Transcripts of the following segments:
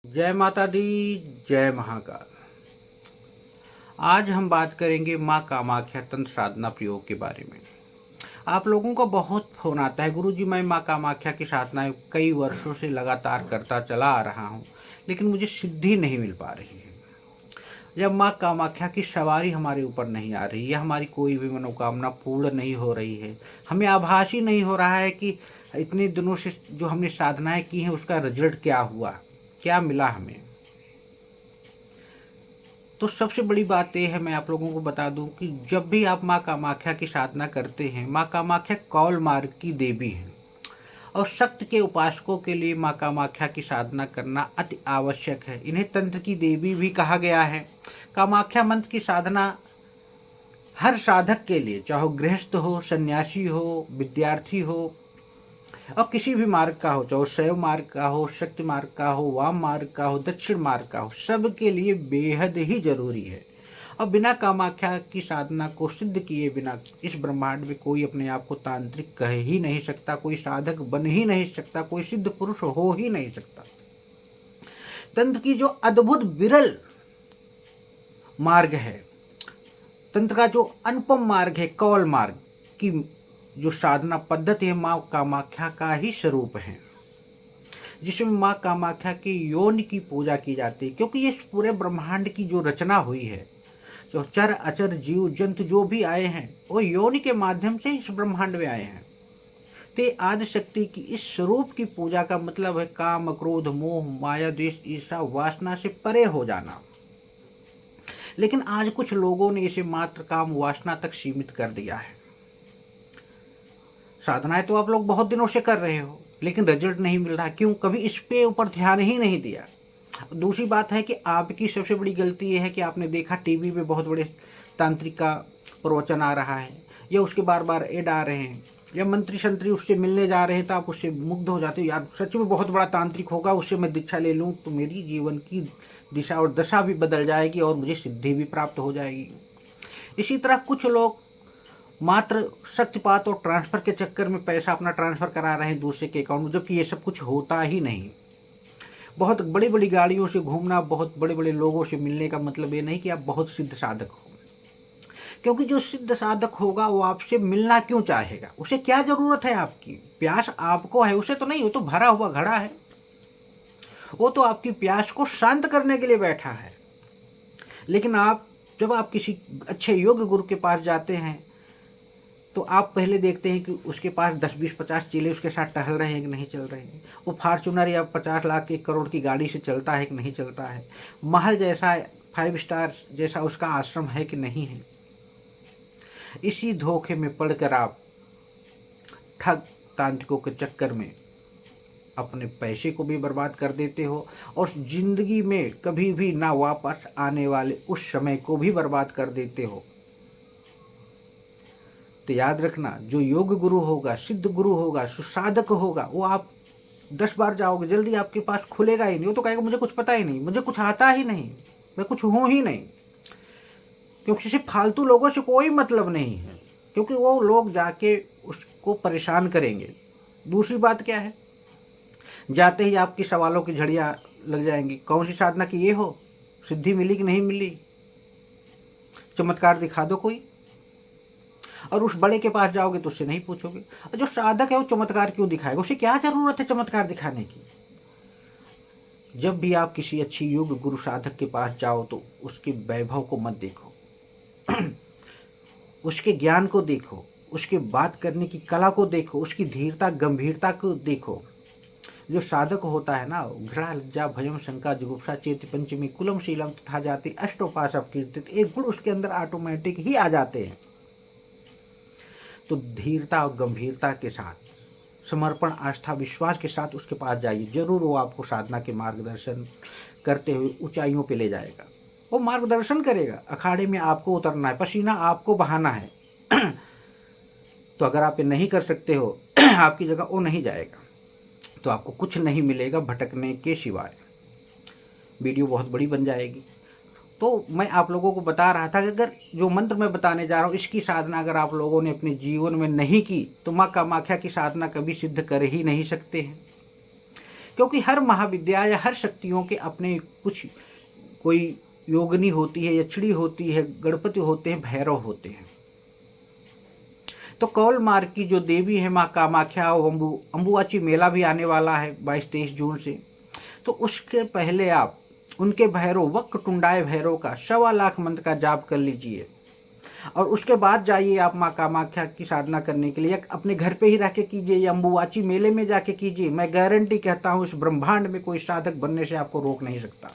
जय माता दी, जय महाकाल। आज हम बात करेंगे माँ कामाख्या तंत्र साधना प्रयोग के बारे में। आप लोगों को बहुत फोन आता है, गुरुजी मैं माँ कामाख्या की साधनाएं कई वर्षों से लगातार करता चला आ रहा हूँ, लेकिन मुझे सिद्धि नहीं मिल पा रही है। जब माँ कामाख्या की सवारी हमारे ऊपर नहीं आ रही है, हमारी कोई भी मनोकामना पूर्ण नहीं हो रही है, हमें आभास ही नहीं हो रहा है कि इतने दिनों से जो हमने साधनाएं की हैं उसका रिजल्ट क्या हुआ, क्या मिला हमें। तो सबसे बड़ी बात यह है, मैं आप लोगों को बता दूं कि जब भी आप माँ कामाख्या की साधना करते हैं, माँ कामाख्या कौल मार्ग की देवी हैं और शक्ति के उपासकों के लिए माँ कामाख्या की साधना करना अति आवश्यक है। इन्हें तंत्र की देवी भी कहा गया है। कामाख्या मंत्र की साधना हर साधक के लिए, चाहे गृहस्थ हो, सन्यासी हो, विद्यार्थी हो और किसी भी मार्ग का हो, चाहे शैव मार्ग का हो, शक्ति मार्ग का हो, वाम मार्ग का हो, दक्षिण मार्ग का हो, सबके लिए बेहद ही जरूरी है। और बिना कामाख्या की साधना को सिद्ध किए बिना इस ब्रह्मांड में कोई अपने आप को तांत्रिक कह ही नहीं सकता, कोई साधक बन ही नहीं सकता, कोई सिद्ध पुरुष हो ही नहीं सकता। तंत्र की जो अद्भुत विरल मार्ग है, तंत्र का जो अनुपम मार्ग है, कौल मार्ग की जो साधना पद्धति है, माँ कामाख्या का ही स्वरूप है, जिसमें माँ कामाख्या की योनि की पूजा की जाती है। क्योंकि ये पूरे ब्रह्मांड की जो रचना हुई है, जो चर अचर जीव जंतु जो भी आए हैं वो योनि के माध्यम से इस ब्रह्मांड में आए हैं। ते आदि शक्ति की इस स्वरूप की पूजा का मतलब है काम क्रोध मोह माया द्वेष ईर्षा वासना से परे हो जाना। लेकिन आज कुछ लोगों ने इसे मात्र काम वासना तक सीमित कर दिया है। साधनाएं तो आप लोग बहुत दिनों से कर रहे हो, लेकिन रिजल्ट नहीं मिल रहा। क्यों? कभी इस पे ऊपर ध्यान ही नहीं दिया। दूसरी बात है कि आपकी सबसे बड़ी गलती ये है कि आपने देखा टीवी पे बहुत बड़े तांत्रिक का प्रवचन आ रहा है, या उसके बार बार ऐड आ रहे हैं, या मंत्री संतरी उससे मिलने जा रहे हैं, तो आप उससे मुग्ध हो जाते हो, यार सच में बहुत बड़ा तांत्रिक होगा, उससे मैं दीक्षा ले लूँ तो मेरी जीवन की दिशा और दशा भी बदल जाएगी और मुझे सिद्धि भी प्राप्त हो जाएगी। इसी तरह कुछ लोग मात्र शक्तिपात और ट्रांसफ़र के चक्कर में पैसा अपना ट्रांसफ़र करा रहे हैं दूसरे के अकाउंट में, जबकि ये सब कुछ होता ही नहीं। बहुत बड़ी बड़ी गाड़ियों से घूमना, बहुत बड़े बड़े लोगों से मिलने का मतलब ये नहीं कि आप बहुत सिद्ध साधक हो। क्योंकि जो सिद्ध साधक होगा वो आपसे मिलना क्यों चाहेगा? उसे क्या ज़रूरत है? आपकी प्यास आपको है, उसे तो नहीं। वो तो भरा हुआ घड़ा है, वो तो आपकी प्यास को शांत करने के लिए बैठा है। लेकिन जब आप किसी अच्छे योग्य गुरु के पास जाते हैं तो आप पहले देखते हैं कि उसके पास 10, 20, 50 चेले उसके साथ टहल रहे हैं कि नहीं चल रहे हैं, वो फॉर्च्यूनर या 50 लाख 1 करोड़ की गाड़ी से चलता है कि नहीं चलता है, महल जैसा 5 स्टार जैसा उसका आश्रम है कि नहीं है। इसी धोखे में पड़कर आप ठग तांत्रिकों के चक्कर में अपने पैसे को भी बर्बाद कर देते हो और जिंदगी में कभी भी ना वापस आने वाले उस समय को भी बर्बाद कर देते हो। तो याद रखना, जो योग गुरु होगा, सिद्ध गुरु होगा, सुसाधक होगा, वो आप 10 बार जाओगे जल्दी आपके पास खुलेगा ही नहीं। वो तो कहेगा मुझे कुछ पता ही नहीं, मुझे कुछ आता ही नहीं, मैं कुछ हूँ ही नहीं। क्योंकि सिर्फ फालतू लोगों से कोई मतलब नहीं है, क्योंकि वो लोग जाके उसको परेशान करेंगे। दूसरी बात क्या है, जाते ही आपकी सवालों की झड़ियाँ लग जाएंगी। कौन सी साधना की ये हो, सिद्धि मिली कि नहीं मिली, चमत्कार दिखा दो कोई। और उस बड़े के पास जाओगे तो उससे नहीं पूछोगे। और जो साधक है वो चमत्कार क्यों दिखाएगा? उसे क्या जरूरत है चमत्कार दिखाने की? जब भी आप किसी अच्छी योग गुरु साधक के पास जाओ तो उसके वैभव को मत देखो उसके ज्ञान को देखो, उसके बात करने की कला को देखो, उसकी धीरता गंभीरता को देखो। जो साधक होता है ना, घृणा लज्जा भयम शंका जुगुप्सा चेत पंचमी कुलम शीलम तथा जाति अष्टोपास कीर्तित, एक गुण उसके अंदर ऑटोमेटिक ही आ जाते हैं। तो धीरता और गंभीरता के साथ, समर्पण आस्था विश्वास के साथ उसके पास जाइए। जरूर वो आपको साधना के मार्गदर्शन करते हुए ऊंचाइयों पे ले जाएगा। वो मार्गदर्शन करेगा। अखाड़े में आपको उतरना है, पसीना आपको बहाना है तो अगर आप ये नहीं कर सकते हो आपकी जगह वो नहीं जाएगा, तो आपको कुछ नहीं मिलेगा भटकने के सिवाय। वीडियो बहुत बड़ी बन जाएगी। तो मैं आप लोगों को बता रहा था कि अगर जो मंत्र मैं बताने जा रहा हूँ इसकी साधना अगर आप लोगों ने अपने जीवन में नहीं की तो माँ कामाख्या की साधना कभी सिद्ध कर ही नहीं सकते हैं। क्योंकि हर महाविद्या या हर शक्तियों के अपने कुछ, कोई योगिनी होती है, यक्षिणी होती है, गणपति होते हैं, भैरव होते हैं। तो कौल मार्ग की जो देवी है माँ कामाख्या, और अम्बुवाची मेला भी आने वाला है 22-23 जून से। तो उसके पहले आप उनके भैरव वक्रतुंडाय भैरव का 1.25 लाख मंत्र का जाप कर लीजिए, और उसके बाद जाइए आप माँ कामाख्या की साधना करने के लिए। अपने घर पे ही रह के कीजिए या अम्बुवाची मेले में जाके कीजिए। मैं गारंटी कहता हूँ, इस ब्रह्मांड में कोई साधक बनने से आपको रोक नहीं सकता।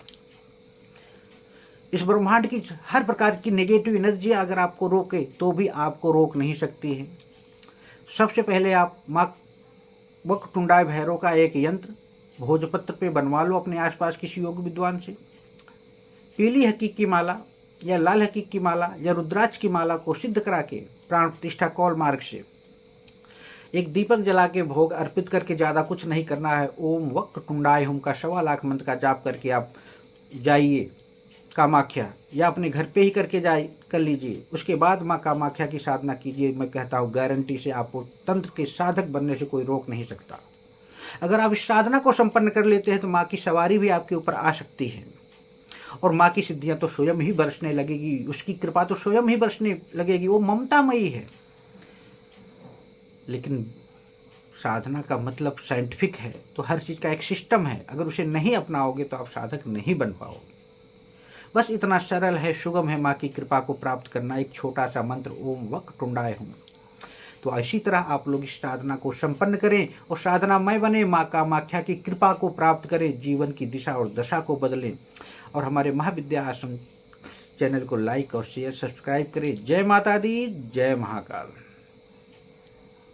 इस ब्रह्मांड की हर प्रकार की नेगेटिव एनर्जी अगर आपको रोके तो भी आपको रोक नहीं सकती है। सबसे पहले आप माँ वक्रतुंडाय भैरव का एक यंत्र भोजपत्र पे बनवा लो अपने आसपास किसी योग विद्वान से। पीली हकीक की माला या लाल हकीक की माला या रुद्राक्ष की माला को सिद्ध करा के प्राण प्रतिष्ठा कौल मार्ग से एक दीपक जला के भोग अर्पित करके, ज़्यादा कुछ नहीं करना है। ओम वक्रतुंडाय हुम का 1.25 लाख मंत्र का जाप करके आप जाइए कामाख्या, या अपने घर पे ही करके कर लीजिए। उसके बाद माँ कामाख्या की साधना कीजिए। मैं कहता हूँ गारंटी से आपको तंत्र के साधक बनने से कोई रोक नहीं सकता। अगर आप इस साधना को संपन्न कर लेते हैं तो माँ की सवारी भी आपके ऊपर आ सकती है, और माँ की सिद्धियाँ तो स्वयं ही बरसने लगेगी, उसकी कृपा तो स्वयं ही बरसने लगेगी। वो ममतामयी है। लेकिन साधना का मतलब साइंटिफिक है, तो हर चीज़ का एक सिस्टम है। अगर उसे नहीं अपनाओगे तो आप साधक नहीं बन पाओगे। बस इतना सरल है, सुगम है माँ की कृपा को प्राप्त करना, एक छोटा सा मंत्र ओम वक्रतुंडाय हुम। तो इसी तरह आप लोग इस साधना को संपन्न करें और साधनामय बने, माँ कामाख्या की कृपा को प्राप्त करें, जीवन की दिशा और दशा को बदलें। और हमारे महाविद्या आश्रम चैनल को लाइक और शेयर सब्सक्राइब करें। जय माता दी, जय महाकाल।